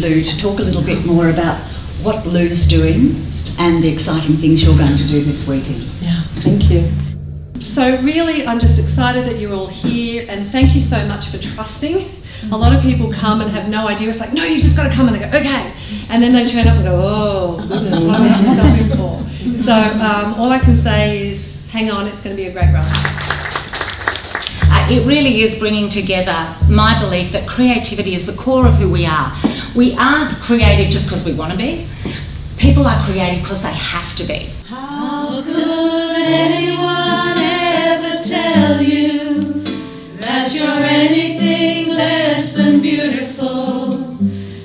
Lou to talk a little bit more about what Lou's doing and the exciting things you're going to do this weekend. Yeah, thank you. So really, I'm just excited that you're all here, and thank you so much for trusting. A lot of people come and have no idea. It's like, no, you just got to come, and they go, okay. And then they turn up and go, oh, goodness, what am I signing for? So all I can say is, hang on, it's going to be a great ride. It really is bringing together my belief that creativity is the core of who we are. We aren't creative just because we want to be. People are creative because they have to be. How could anyone ever tell you that you're anything less than beautiful?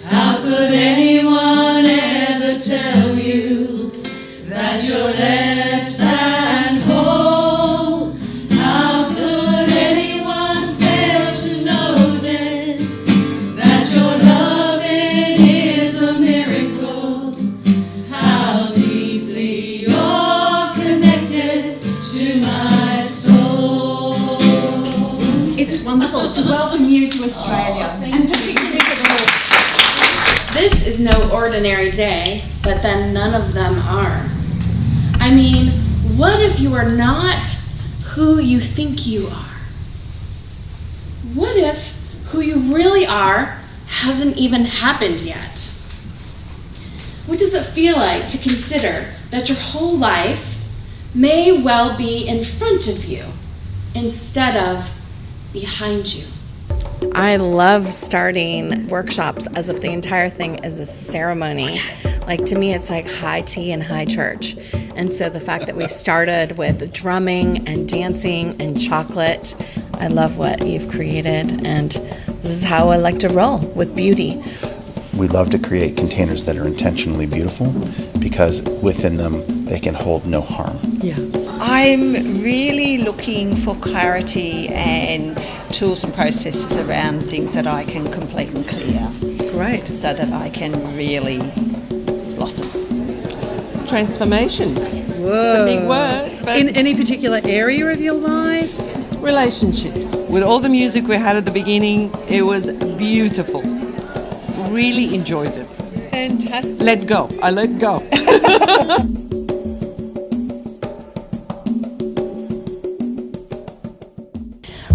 How could anyone ever tell you that you're less than whole? How could anyone fail to notice that your loving is a miracle? How deeply you're connected to my soul. It's wonderful to welcome you to Australia, and particularly to the West. This is no ordinary day, but then none of them are. I mean, what if you are not who you think you are? What if who you really are hasn't even happened yet? What does it feel like to consider that your whole life may well be in front of you instead of behind you? I love starting workshops as if the entire thing is a ceremony. Like, to me, it's like high tea and high church. And so the fact that we started with drumming and dancing and chocolate, I love what you've created, and this is how I like to roll, with beauty. We love to create containers that are intentionally beautiful because within them they can hold no harm. Yeah. I'm really looking for clarity and tools and processes around things that I can complete and clear. Great. So that I can really blossom. Transformation. Whoa. It's a big word. But In any particular area of your life? relationships. With all the music we had at the beginning, it was beautiful. Really enjoyed it. Fantastic. Let go. I let go.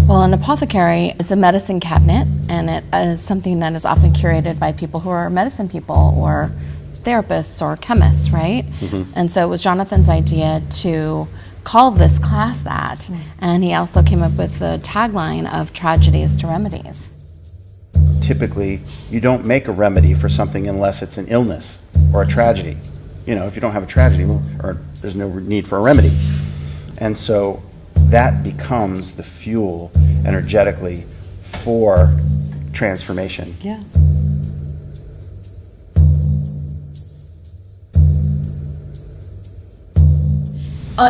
Well, an apothecary, it's a medicine cabinet, and it is something that is often curated by people who are medicine people or therapists or chemists, right? Mm-hmm. And so it was Jonathan's idea to call this class that, and he also came up with the tagline of tragedies to remedies. Typically, you don't make a remedy for something unless it's an illness or a tragedy. You know, if you don't have a tragedy, or there's no need for a remedy. And so that becomes the fuel energetically for transformation. Yeah.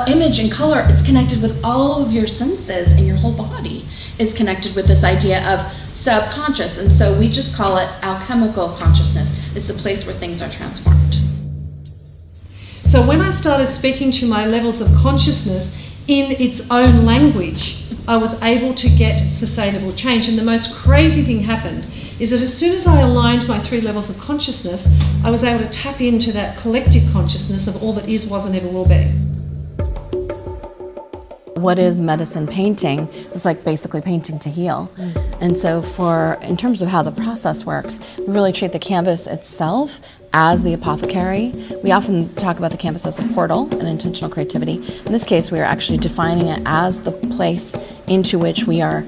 Image and color, it's connected with all of your senses, and your whole body is connected with this idea of subconscious, and so we just call it alchemical consciousness. It's the place where things are transformed. So when I started speaking to my levels of consciousness in its own language, I was able to get sustainable change. And the most crazy thing happened is that as soon as I aligned my 3 levels of consciousness, I was able to tap into that collective consciousness of all that is, was, and ever will be. What is medicine painting? It's like basically painting to heal. And so in terms of how the process works, we really treat the canvas itself as the apothecary. We often talk about the canvas as a portal and intentional creativity. In this case, we are actually defining it as the place into which we are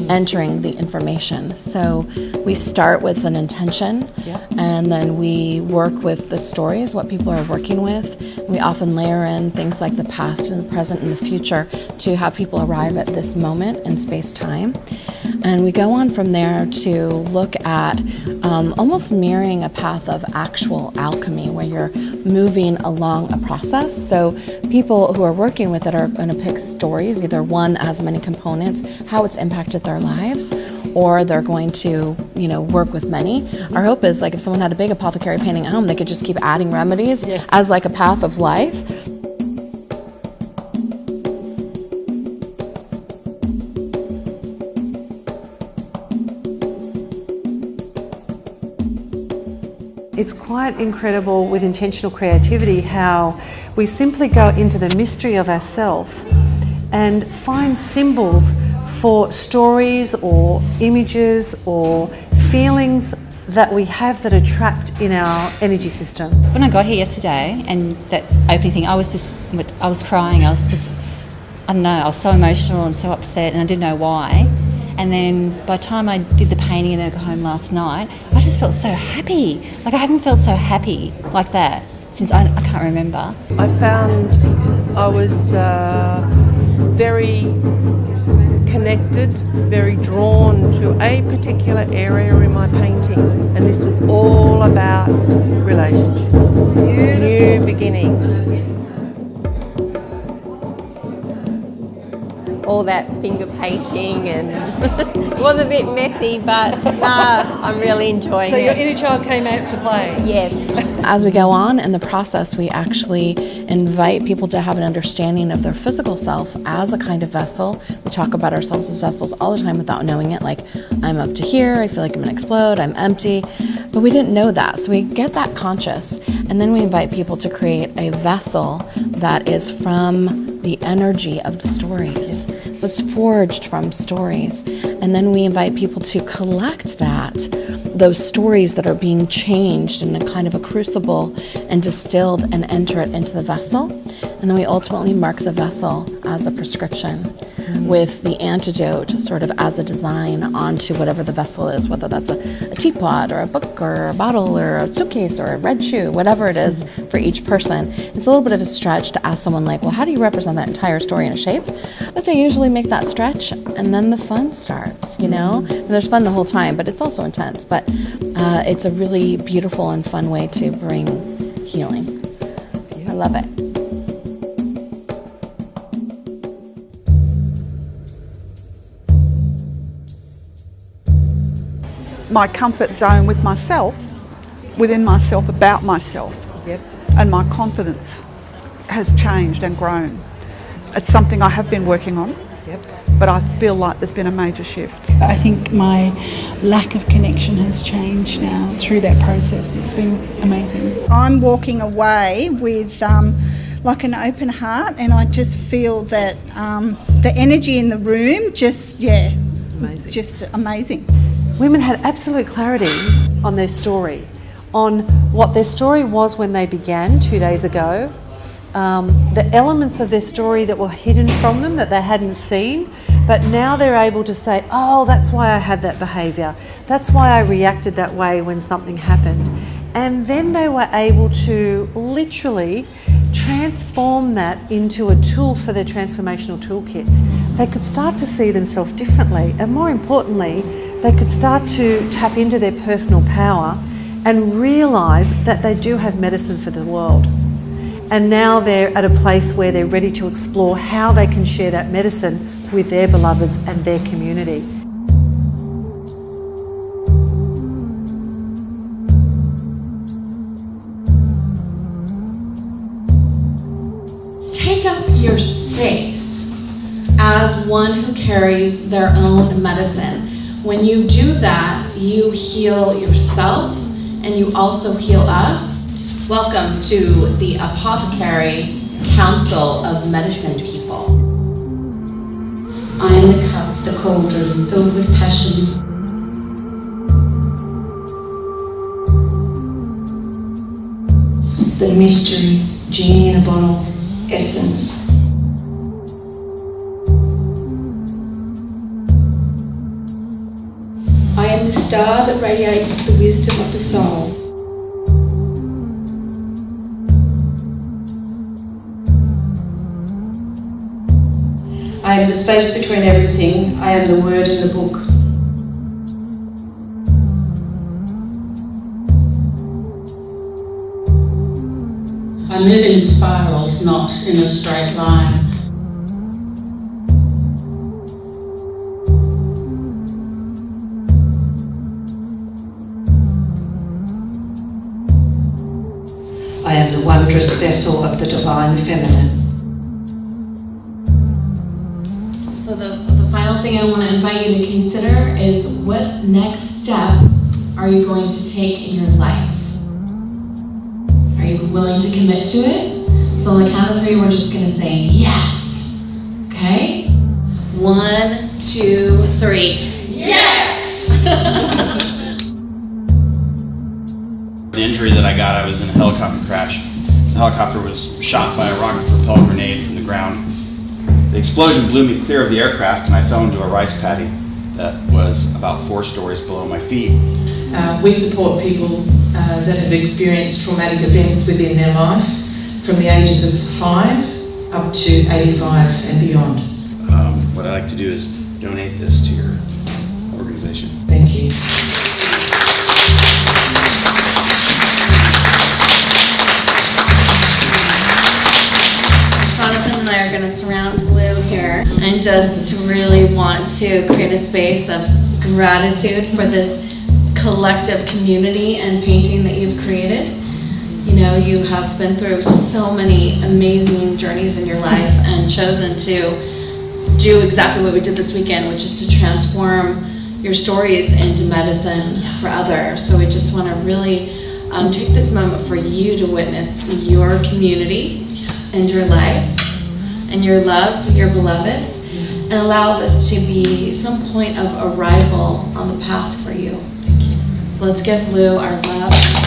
entering the information. So we start with an intention, and then we work with the stories, what people are working with. We often layer in things like the past and the present and the future to have people arrive at this moment in space-time. And we go on from there to look at almost mirroring a path of actual alchemy, where you're moving along a process. So people who are working with it are going to pick stories, either one that has many components, how it's impacted their lives, or they're going to, work with many. Our hope is, like, if someone had a big apothecary painting at home, they could just keep adding remedies as like a path of life. It's quite incredible with intentional creativity how we simply go into the mystery of ourself and find symbols for stories or images or feelings that we have that are trapped in our energy system. When I got here yesterday and that opening thing, I was crying. I was so emotional and so upset, and I didn't know why. And then by the time I did the painting and I got home last night, I just felt so happy. Like I haven't felt so happy like that since I can't remember. I found I was very connected, very drawn to a particular area in my painting, and this was all about relationships, new beginnings. All that finger painting and it was a bit messy, but no, I'm really enjoying it. So your inner child came out to play? Yes. As we go on in the process, we actually invite people to have an understanding of their physical self as a kind of vessel. We talk about ourselves as vessels all the time without knowing it, like I'm up to here, I feel like I'm gonna explode, I'm empty. But we didn't know that, so we get that conscious, and then we invite people to create a vessel that is from the energy of the stories. So it's forged from stories. And then we invite people to collect those stories that are being changed in a kind of a crucible and distilled and enter it into the vessel. And then we ultimately mark the vessel as a prescription with the antidote sort of as a design onto whatever the vessel is, whether that's a teapot or a book or a bottle or a suitcase or a red shoe, whatever it is for each person. It's a little bit of a stretch to ask someone like, well, how do you represent that entire story in a shape? But they usually make that stretch, and then the fun starts, you know? And there's fun the whole time, but it's also intense. But it's a really beautiful and fun way to bring healing. I love it. My comfort zone with myself, within myself, about myself. Yep. And my confidence has changed and grown. It's something I have been working on, but I feel like there's been a major shift. I think my lack of connection has changed now through that process. It's been amazing. I'm walking away with like an open heart, and I just feel that the energy in the room just amazing. Women had absolute clarity on their story, on what their story was when they began 2 days ago, the elements of their story that were hidden from them that they hadn't seen, but now they're able to say, oh, that's why I had that behaviour, that's why I reacted that way when something happened. And then they were able to literally transform that into a tool for their transformational toolkit. They could start to see themselves differently, and more importantly, they could start to tap into their personal power and realise that they do have medicine for the world. And now they're at a place where they're ready to explore how they can share that medicine with their beloveds and their community. Take up your space as one who carries their own medicine. When you do that, you heal yourself and you also heal us. Welcome to the Apothecary Council of Medicine People. I am the cup, the cauldron filled with passion. The mystery, genie in a bottle, essence. I am the star that radiates the wisdom of the soul. I am the space between everything. I am the word in the book. I move in spirals, not in a straight line. I am the wondrous vessel of the divine feminine. So the final thing I want to invite you to consider is what next step are you going to take in your life? you willing to commit to it? So on the count of 3, we're just going to say yes. Okay? 1, 2, 3. Yes! The injury that I got, I was in a helicopter crash. The helicopter was shot by a rocket-propelled grenade from the ground. The explosion blew me clear of the aircraft and I fell into a rice paddy that was about 4 stories below my feet. We support people that have experienced traumatic events within their life from the ages of 5 up to 85 and beyond. What I like to do is donate this to your organization. Thank you. Jonathan and I are going to surround Lou here and just really want to create a space of gratitude for this collective community and painting that you've created. You know, you have been through so many amazing journeys in your life and chosen to do exactly what we did this weekend, which is to transform your stories into medicine for others. So we just want to really take this moment for you to witness your community and your life and your loves and your beloveds, and allow this to be some point of arrival on the path for you. Thank you. So let's give Lou our love.